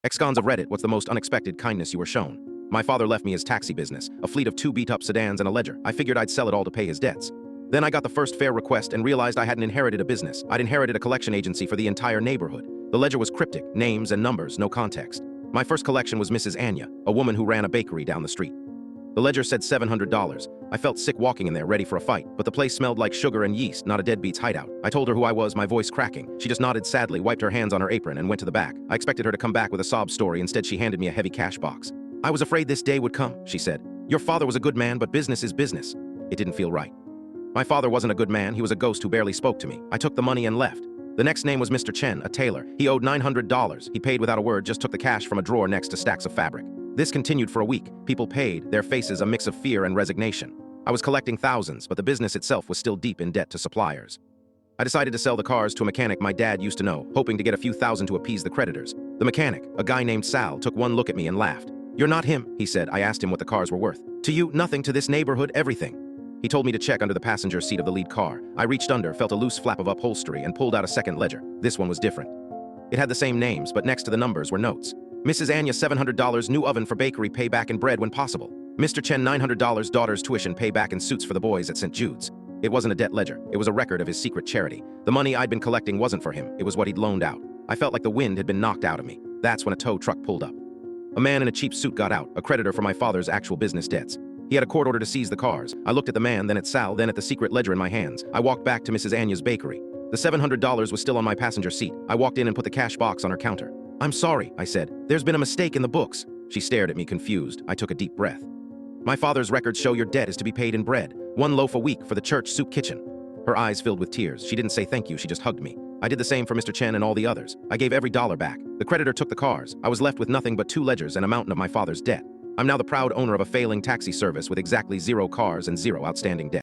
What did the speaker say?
Excons of Reddit, what's the most unexpected kindness you were shown? My father left me his taxi business, a fleet of 2 beat-up sedans and a ledger. I figured I'd sell it all to pay his debts. Then I got the first fair request and realized I hadn't inherited a business. I'd inherited a collection agency for the entire neighborhood. The ledger was cryptic, names and numbers, no context. My first collection was Mrs. Anya, a woman who ran a bakery down the street. The ledger said $700. I felt sick walking in there, ready for a fight, but the place smelled like sugar and yeast, not a deadbeat's hideout. I told her who I was, my voice cracking. She just nodded sadly, wiped her hands on her apron, and went to the back. I expected her to come back with a sob story. Instead, she handed me a heavy cash box. I was afraid this day would come, she said. Your father was a good man, but business is business. It didn't feel right. My father wasn't a good man, he was a ghost who barely spoke to me. I took the money and left. The next name was Mr. Chen, a tailor. He owed $900. He paid without a word, just took the cash from a drawer next to stacks of fabric. This continued for a week. People paid, their faces a mix of fear and resignation. I was collecting thousands, but the business itself was still deep in debt to suppliers. I decided to sell the cars to a mechanic my dad used to know, hoping to get a few thousand to appease the creditors. The mechanic, a guy named Sal, took one look at me and laughed. You're not him, he said. I asked him what the cars were worth. To you, nothing. To this neighborhood, everything. He told me to check under the passenger seat of the lead car. I reached under, felt a loose flap of upholstery, and pulled out a second ledger. This one was different. It had the same names, but next to the numbers were notes. Mrs. Anya, $700, new oven for bakery, pay back in bread when possible. Mr. Chen, $900, daughter's tuition, pay back in suits for the boys at St. Jude's. It wasn't a debt ledger. It was a record of his secret charity. The money I'd been collecting wasn't for him. It was what he'd loaned out. I felt like the wind had been knocked out of me. That's when a tow truck pulled up. A man in a cheap suit got out, a creditor for my father's actual business debts. He had a court order to seize the cars. I looked at the man, then at Sal, then at the secret ledger in my hands. I walked back to Mrs. Anya's bakery. The $700 was still on my passenger seat. I walked in and put the cash box on her counter. I'm sorry, I said. There's been a mistake in the books. She stared at me confused. I took a deep breath. My father's records show your debt is to be paid in bread. 1 loaf a week for the church soup kitchen. Her eyes filled with tears. She didn't say thank you, she just hugged me. I did the same for Mr. Chen and all the others. I gave every dollar back. The creditor took the cars. I was left with nothing but 2 ledgers and a mountain of my father's debt. I'm now the proud owner of a failing taxi service with exactly 0 cars and 0 outstanding debt.